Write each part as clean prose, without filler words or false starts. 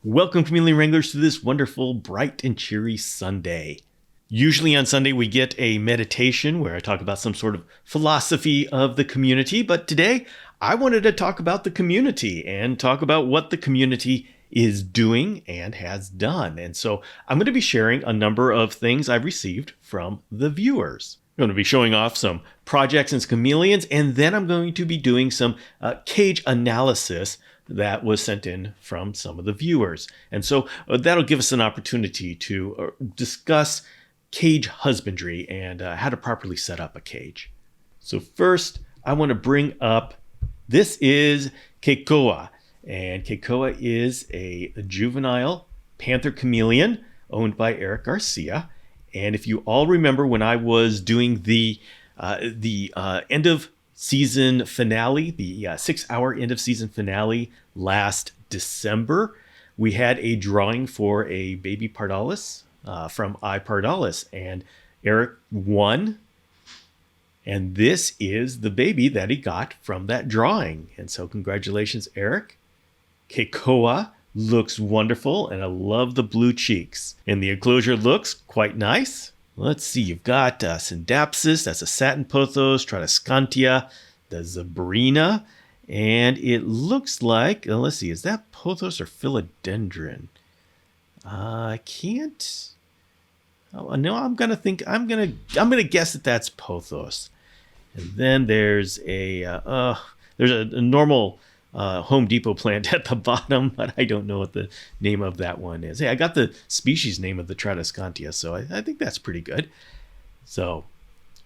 Welcome, Chameleon Wranglers, to this wonderful, bright and cheery Sunday. Usually on Sunday, we get a meditation where I talk about some sort of philosophy of the community. But today, I wanted to talk about the community and talk about what the community is doing and has done. And so I'm going to be sharing a number of things I've received from the viewers. I'm going to be showing off some projects and chameleons, and then I'm going to be doing some cage analysis that was sent in from some of the viewers. And so that'll give us an opportunity to discuss cage husbandry and how to properly set up a cage. So first, I want to bring up, this is Kekoa. And Kekoa is a juvenile panther chameleon owned by Eric Garcia. And if you all remember when I was doing the end of season finale, the 6-hour end of season finale last December, we had a drawing for a baby Pardalis from iPardalis, and Eric won. And this is the baby that he got from that drawing. And so congratulations, Eric. Kekoa looks wonderful, and I love the blue cheeks. And the enclosure looks quite nice. Let's see, you've got Syndapsis, that's a satin pothos, Tradescantia, the Zabrina, and it looks like, let's see, is that pothos or philodendron? I can't. Oh no, I'm gonna guess that that's pothos. And then there's a normal Home Depot plant at the bottom, but I don't know what the name of that one is. Hey, I got the species name of the Tradescantia, so I think that's pretty good. So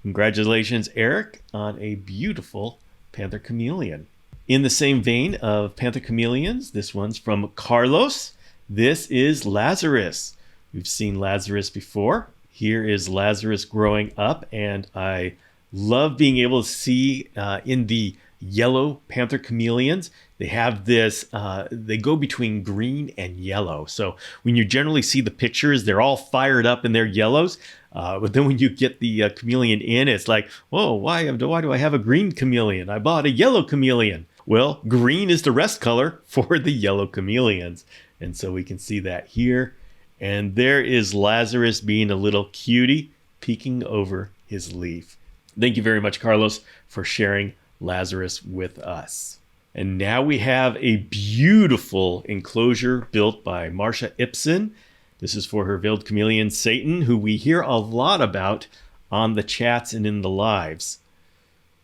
congratulations, Eric, on a beautiful panther chameleon. In the same vein of panther chameleons, this one's from Carlos. This is Lazarus. We've seen Lazarus before. Here is Lazarus growing up, and I love being able to see in the yellow panther chameleons, they have this, they go between green and yellow. So when you generally see the pictures, they're all fired up in their yellows. But then when you get the chameleon in, it's like, whoa, why do I have a green chameleon? I bought a yellow chameleon. Well, green is the rest color for the yellow chameleons. And so we can see that here. And there is Lazarus being a little cutie peeking over his leaf. Thank you very much, Carlos, for sharing Lazarus with us. And now we have a beautiful enclosure built by Marsha Ipsen. This is for her veiled chameleon Satan, who we hear a lot about on the chats and in the lives.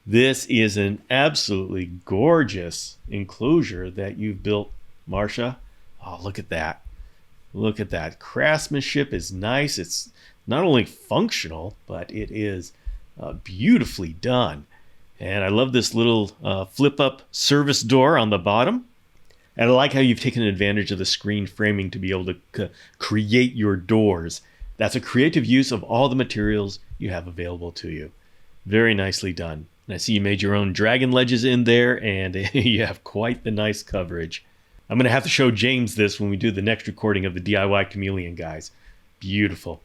This is an absolutely gorgeous enclosure that you've built, Marsha. Oh, look at that. Look at that. Craftsmanship is nice. It's not only functional, but it is beautifully done. And I love this little flip-up service door on the bottom. And I like how you've taken advantage of the screen framing to be able to create your doors. That's a creative use of all the materials you have available to you. Very nicely done. And I see you made your own dragon ledges in there, and you have quite the nice coverage. I'm going to have to show James this when we do the next recording of the DIY Chameleon guys. Beautiful.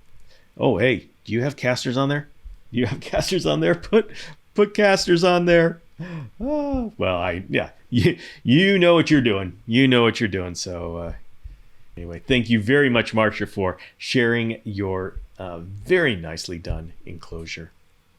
Oh, hey, do you have casters on there? Do you have casters on there? Put casters on there. Oh, well, you know what you're doing. You know what you're doing. So anyway, thank you very much, Marsha, for sharing your very nicely done enclosure.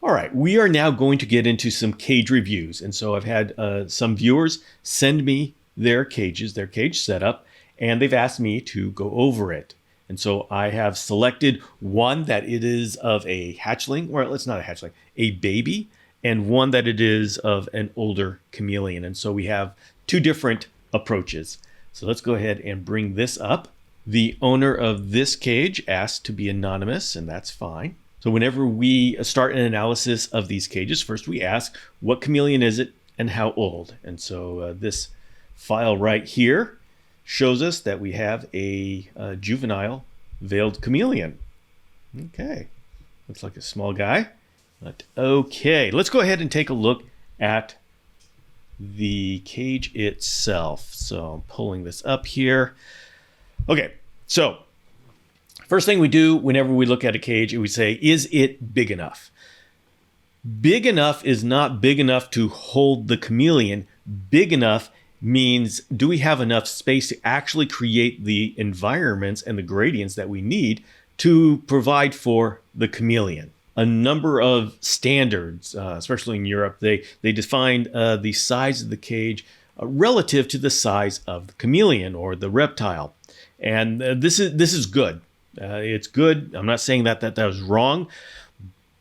All right, we are now going to get into some cage reviews. And so I've had some viewers send me their cages, their cage setup, and they've asked me to go over it. And so I have selected one that it is of a hatchling, or it's not a hatchling, a baby, and one that it is of an older chameleon. And so we have two different approaches. So let's go ahead and bring this up. The owner of this cage asked to be anonymous, and that's fine. So whenever we start an analysis of these cages, first we ask, what chameleon is it and how old? And so this file right here shows us that we have a juvenile veiled chameleon. Okay, looks like a small guy. But okay, let's go ahead and take a look at the cage itself. So I'm pulling this up here. Okay, so first thing we do whenever we look at a cage, we say, is it big enough? Big enough is not big enough to hold the chameleon. Big enough means, do we have enough space to actually create the environments and the gradients that we need to provide for the chameleon? A number of standards, especially in Europe, they define the size of the cage relative to the size of the chameleon or the reptile. And this is good. It's good. I'm not saying that was wrong,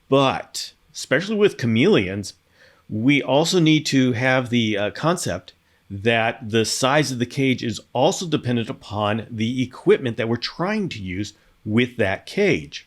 but especially with chameleons, we also need to have the concept that the size of the cage is also dependent upon the equipment that we're trying to use with that cage.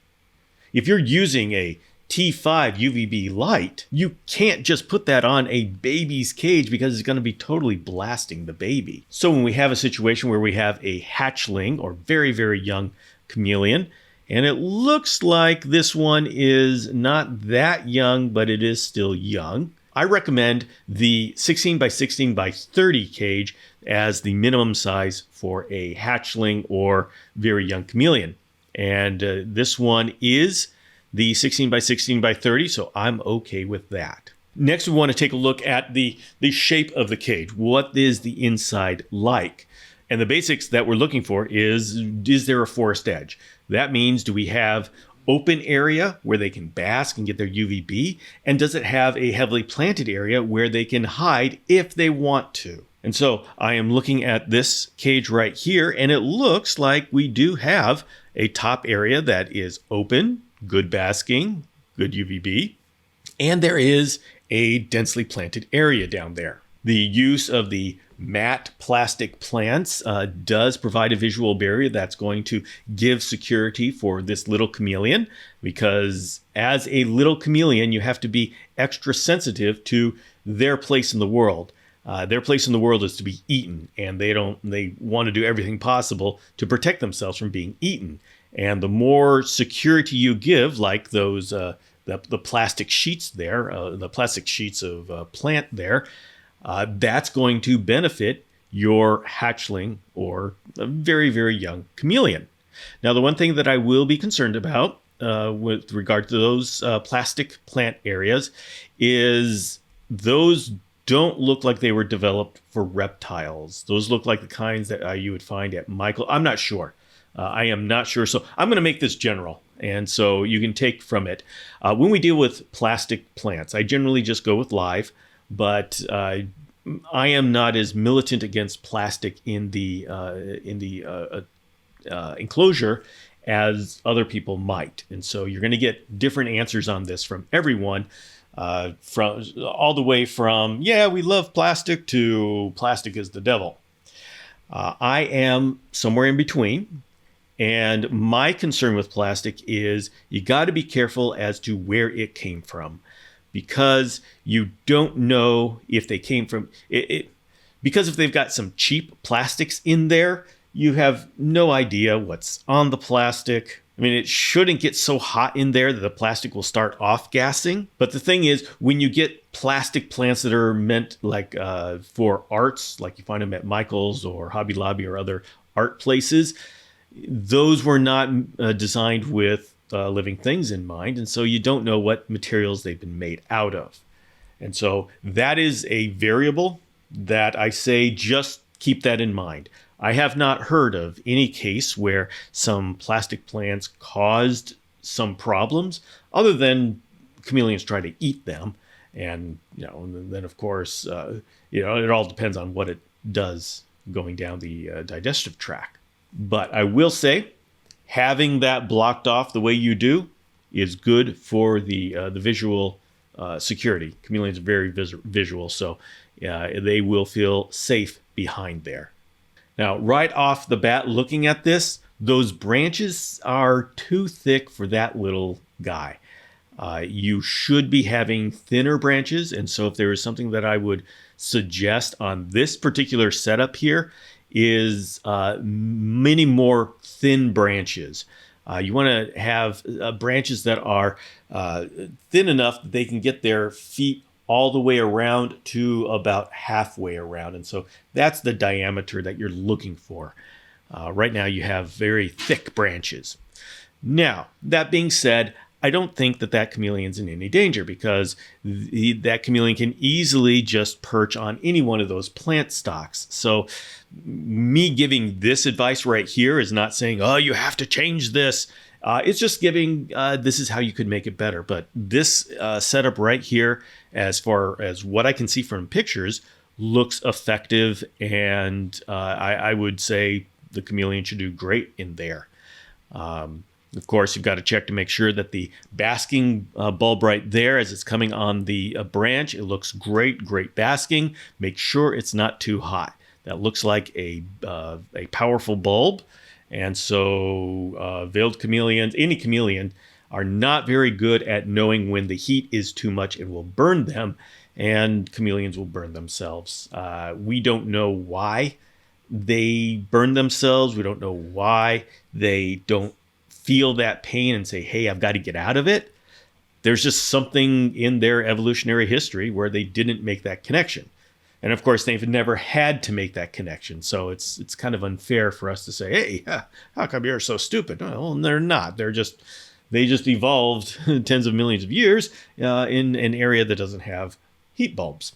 If you're using a T5 UVB light, you can't just put that on a baby's cage because it's going to be totally blasting the baby. So when we have a situation where we have a hatchling or very, very young chameleon, and it looks like this one is not that young, but it is still young, I recommend the 16 by 16 by 30 cage as the minimum size for a hatchling or very young chameleon. And this one is the 16 by 16 by 30, so I'm okay with that. Next, we want to take a look at the shape of the cage. What is the inside like? And the basics that we're looking for is there a forest edge? That means, do we have open area where they can bask and get their UVB? And does it have a heavily planted area where they can hide if they want to? And so I am looking at this cage right here, and it looks like we do have a top area that is open, good basking, good UVB, and there is a densely planted area down there. The use of the matte plastic plants does provide a visual barrier that's going to give security for this little chameleon, because as a little chameleon, you have to be extra sensitive to their place in the world. Their place in the world is to be eaten, and they want to do everything possible to protect themselves from being eaten. And the more security you give, like those the plastic sheets there, the plastic sheets of plant there, that's going to benefit your hatchling or a very, very young chameleon. Now, the one thing that I will be concerned about with regard to those plastic plant areas is those don't look like they were developed for reptiles. Those look like the kinds that you would find at Michael. I'm not sure. I am not sure. So I'm going to make this general. And so you can take from it. When we deal with plastic plants, I generally just go with live. But I am not as militant against plastic in the enclosure as other people might. And so you're going to get different answers on this from everyone, from all the way from, yeah, we love plastic, to plastic is the devil. I am somewhere in between. And my concern with plastic is you got to be careful as to where it came from, because you don't know if they came from it. Because if they've got some cheap plastics in there, you have no idea what's on the plastic. I mean, it shouldn't get so hot in there that the plastic will start off gassing. But the thing is, when you get plastic plants that are meant like for arts, like you find them at Michael's or Hobby Lobby or other art places, those were not designed with living things in mind. And so you don't know what materials they've been made out of. And so that is a variable that I say just keep that in mind. I have not heard of any case where some plastic plants caused some problems other than chameleons try to eat them. And, and then of course, it all depends on what it does going down the digestive tract. But I will say, having that blocked off the way you do is good for the visual security. Chameleons are very visual, so they will feel safe behind there. Now, right off the bat, looking at this, those branches are too thick for that little guy. You should be having thinner branches, and so if there is something that I would suggest on this particular setup here, is many more thin branches. You want to have branches that are thin enough that they can get their feet all the way around to about halfway around. And so that's the diameter that you're looking for. Right now you have very thick branches. Now, that being said, I don't think that chameleon's in any danger because that chameleon can easily just perch on any one of those plant stocks. So me giving this advice right here is not saying, oh, you have to change this. It's just giving, this is how you could make it better. But this setup right here, as far as what I can see from pictures, looks effective. And I would say the chameleon should do great in there. Of course, you've got to check to make sure that the basking bulb right there, as it's coming on the branch, it looks great basking. Make sure it's not too hot. That looks like a powerful bulb. And so veiled chameleons, any chameleon, are not very good at knowing when the heat is too much and will burn them, and chameleons will burn themselves. We don't know why they burn themselves. We don't know why they don't feel that pain and say, hey, I've got to get out of it. There's just something in their evolutionary history where they didn't make that connection. And of course, they've never had to make that connection. So it's kind of unfair for us to say, hey, how come you're so stupid? Well, they're not. They just evolved tens of millions of years in an area that doesn't have heat bulbs.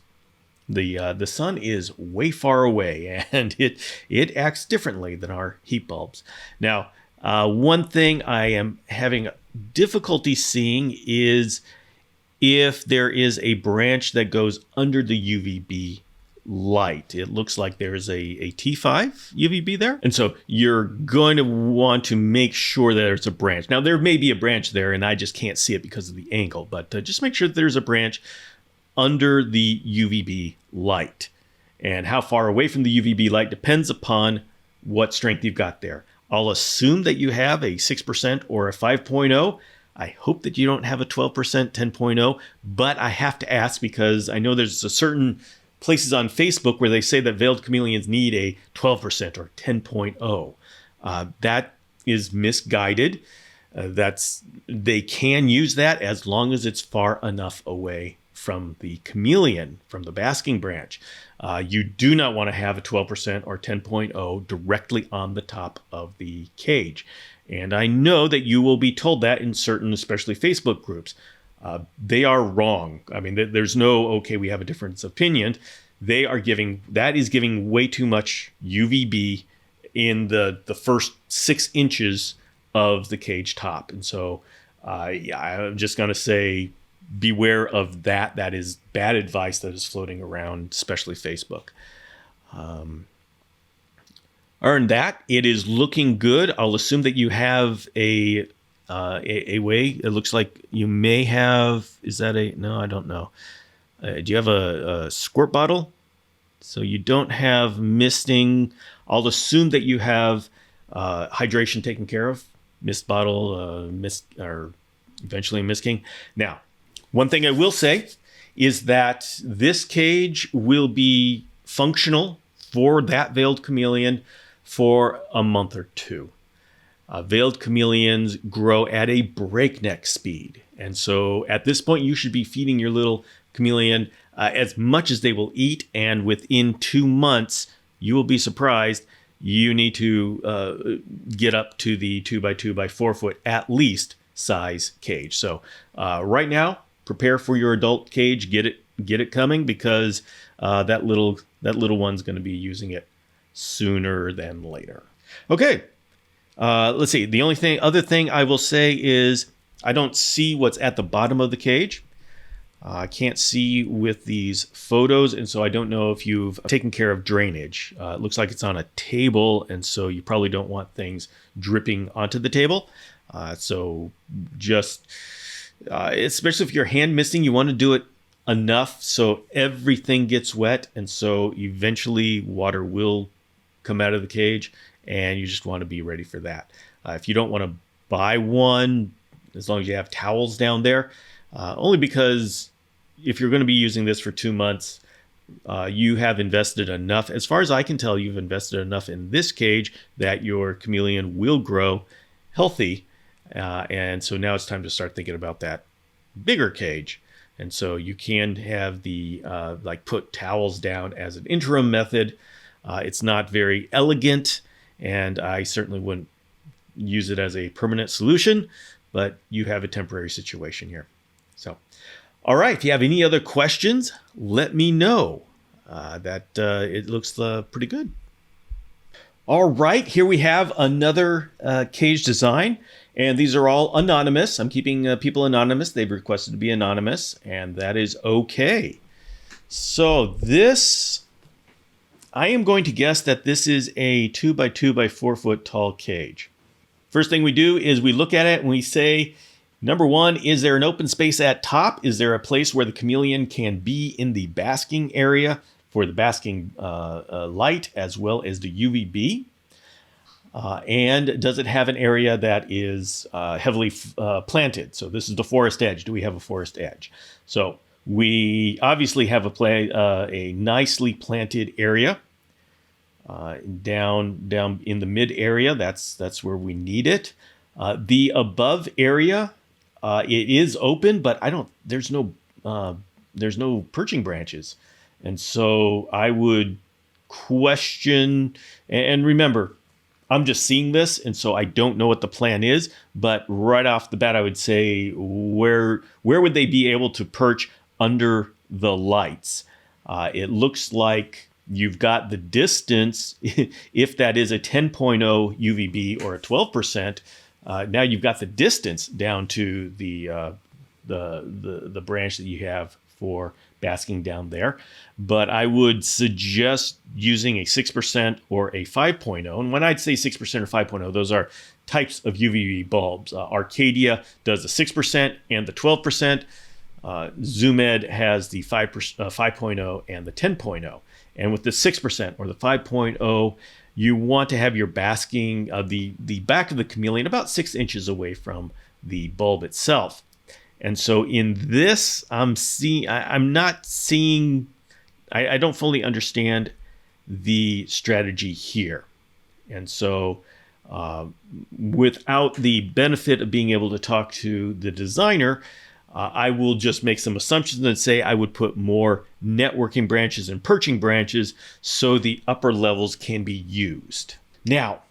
The sun is way far away, and it acts differently than our heat bulbs. Now, one thing I am having difficulty seeing is if there is a branch that goes under the UVB light. It looks like there's a T5 UVB there. And so you're going to want to make sure that there's a branch. Now, there may be a branch there, and I just can't see it because of the angle, but just make sure that there's a branch under the UVB light. And how far away from the UVB light depends upon what strength you've got there. I'll assume that you have a 6% or a 5.0. I hope that you don't have a 12% 10.0, but I have to ask because I know there's a certain places on Facebook where they say that veiled chameleons need a 12% or 10.0. That is misguided. They can use that as long as it's far enough away from the chameleon, from the basking branch. You do not want to have a 12% or 10.0 directly on the top of the cage. And I know that you will be told that in certain, especially Facebook groups. They are wrong. I mean, there's no, okay, we have a difference of opinion. That is giving way too much UVB in the first 6 inches of the cage top. And so I'm just going to say, beware of that. That is bad advice that is floating around, especially Facebook. Other than that, it is looking good. I'll assume that you have a way. It looks like you may have. Is that no? I don't know. Do you have a squirt bottle? So you don't have misting. I'll assume that you have hydration taken care of. Mist bottle, or eventually misting. Now, one thing I will say is that this cage will be functional for that veiled chameleon for a month or two. Veiled chameleons grow at a breakneck speed. And so at this point, you should be feeding your little chameleon as much as they will eat. And within 2 months, you will be surprised. You need to get up to the 2x2 by 4 foot at least size cage. So right now, prepare for your adult cage. Get it coming because that little one's going to be using it sooner than later. Okay, let's see. The other thing I will say is I don't see what's at the bottom of the cage. I can't see with these photos, and so I don't know if you've taken care of drainage. It looks like it's on a table, and so you probably don't want things dripping onto the table. So just, especially if you're hand misting, you want to do it enough so everything gets wet, and so eventually water will come out of the cage, and you just want to be ready for that. If you don't want to buy one, as long as you have towels down there, only because if you're going to be using this for 2 months, you have invested enough. As far as I can tell, you've invested enough in this cage that your chameleon will grow healthy. And so now it's time to start thinking about that bigger cage. And so you can have the put towels down as an interim method. It's not very elegant, and I certainly wouldn't use it as a permanent solution. but you have a temporary situation here. So, all right, if you have any other questions, let me know. It looks pretty good. All right, here we have another cage design, and these are all anonymous. I'm keeping people anonymous. They've requested to be anonymous, and that is okay. So this, I am going to guess that this is a 2 by 2 by 4 foot tall cage. First thing we do is we look at it and we say, number one, is there an open space at top? Is there a place where the chameleon can be in the basking area for the basking light as well as the UVB? And does it have an area that is heavily planted? So this is the forest edge. Do we have a forest edge? So we obviously have a nicely planted area down in the mid area. That's where we need it. The above area, it is open, but there's no perching branches. And so I would question, and remember, I'm just seeing this, and so I don't know what the plan is, but right off the bat, I would say, where would they be able to perch under the lights? It looks like you've got the distance, if that is a 10.0 UVB or a 12%, now you've got the distance down to the branch that you have for basking down there. But I would suggest using a 6% or a 5.0. And when I'd say 6% or 5.0, those are types of UVB bulbs. Arcadia does the 6% and the 12%. ZoomEd has the 5.0 and the 10.0. And with the 6% or the 5.0, you want to have your basking, the back of the chameleon about 6 inches away from the bulb itself. And so in this, I don't fully understand the strategy here. And so without the benefit of being able to talk to the designer, I will just make some assumptions and say I would put more networking branches and perching branches so the upper levels can be used. Now,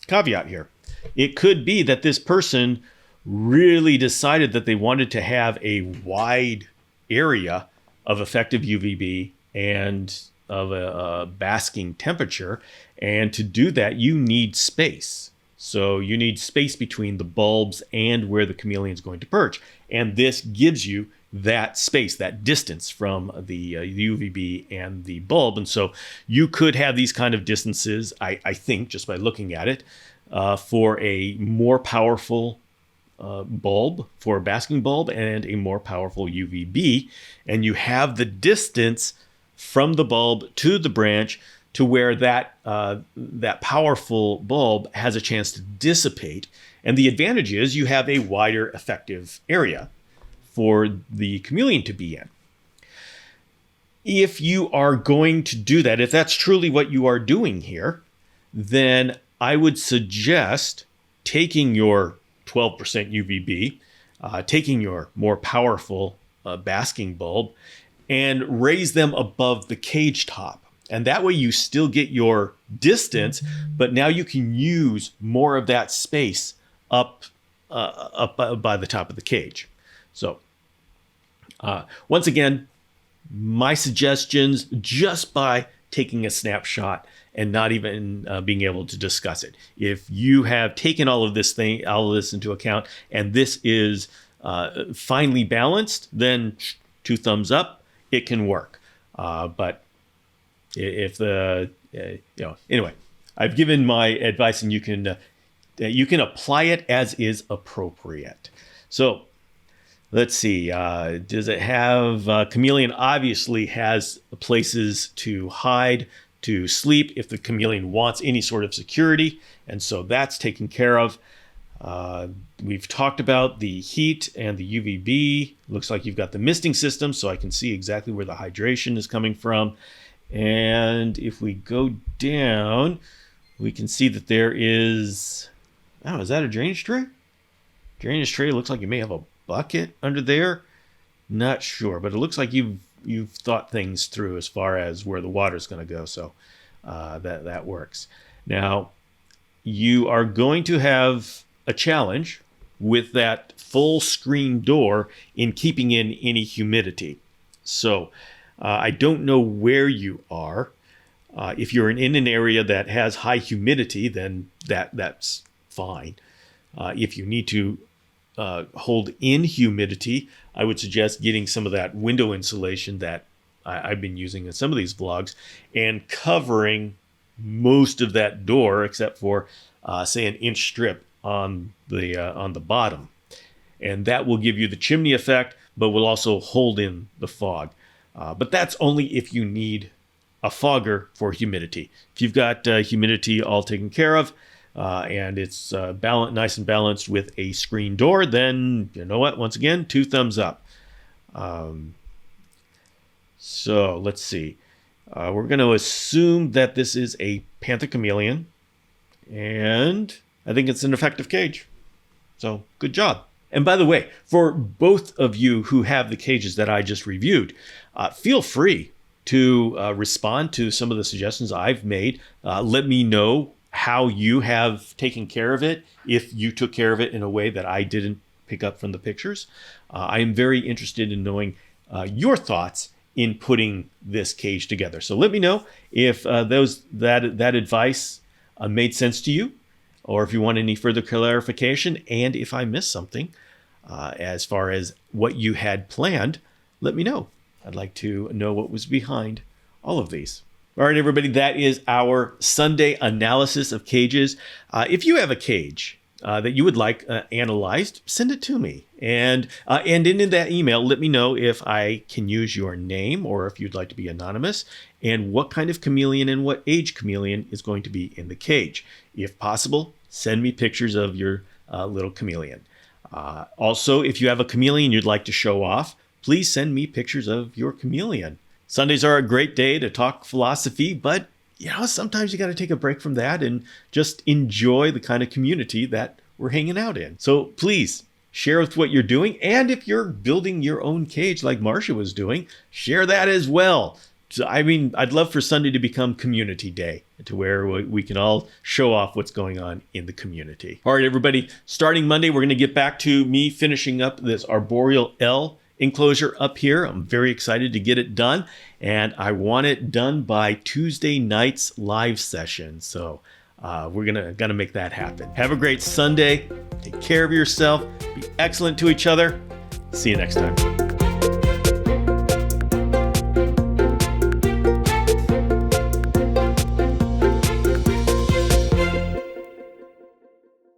caveat here. It could be that this person really decided that they wanted to have a wide area of effective UVB and of a basking temperature. And to do that, you need space. So you need space between the bulbs and where the chameleon is going to perch. And this gives you that space, that distance from the UVB and the bulb. And so you could have these kind of distances, I think, just by looking at it, for a more powerful bulb, for a basking bulb, and a more powerful UVB. And you have the distance from the bulb to the branch to where that powerful bulb has a chance to dissipate. And the advantage is you have a wider effective area for the chameleon to be in. If you are going to do that, if that's truly what you are doing here, then I would suggest taking your 12% UVB, taking your more powerful basking bulb, and raise them above the cage top. And that way you still get your distance, but now you can use more of that space up by the top of the cage. So once again, my suggestions just by taking a snapshot and not even being able to discuss it. If you have taken all of this into account, and this is finely balanced, then 2 thumbs up, it can work. But if anyway, I've given my advice, and you can apply it as is appropriate. So let's see. Does it have chameleon? Obviously has places to hide, to sleep if the chameleon wants any sort of security, and so that's taken care of. We've talked about the heat and the UVB. Looks like you've got the misting system, so I can see exactly where the hydration is coming from. And if we go down, we can see that there is, is that a drainage tray? Drainage tray looks like you may have a bucket under there. Not sure, but it looks like you've thought things through as far as where the water's going to go, so that works. Now, you are going to have a challenge with that full screen door in keeping in any humidity. So I don't know where you are. If you're in an area that has high humidity, then that's fine. If you need to hold in humidity, I would suggest getting some of that window insulation that I've been using in some of these vlogs and covering most of that door except for say an inch strip on the bottom, and that will give you the chimney effect, but will also hold in the fog. But that's only if you need a fogger for humidity. If you've got humidity all taken care of and it's nice and balanced with a screen door, then you know what? Once again, 2 thumbs up. So let's see. We're going to assume that this is a Panther chameleon, and I think it's an effective cage. So good job. And by the way, for both of you who have the cages that I just reviewed, feel free to respond to some of the suggestions I've made. Let me know how you have taken care of it, if you took care of it in a way that I didn't pick up from the pictures. I am very interested in knowing your thoughts in putting this cage together. So let me know if that advice made sense to you, or if you want any further clarification, and if I missed something as far as what you had planned, let me know. I'd like to know what was behind all of these. All right, everybody, that is our Sunday analysis of cages. If you have a cage that you would like analyzed, send it to me. And in that email, let me know if I can use your name or if you'd like to be anonymous, and what kind of chameleon and what age chameleon is going to be in the cage. If possible, send me pictures of your little chameleon. Also, if you have a chameleon you'd like to show off, please send me pictures of your chameleon. Sundays are a great day to talk philosophy, but sometimes you got to take a break from that and just enjoy the kind of community that we're hanging out in. So please share with what you're doing. And if you're building your own cage like Marsha was doing, share that as well. So, I'd love for Sunday to become community day, to where we can all show off what's going on in the community. All right, everybody, starting Monday, we're going to get back to me finishing up this Arboreal L enclosure up here. I'm very excited to get it done, and I want it done by Tuesday night's live session. So we're gonna make that happen. Have a great Sunday. Take care of yourself. Be excellent to each other. See you next time.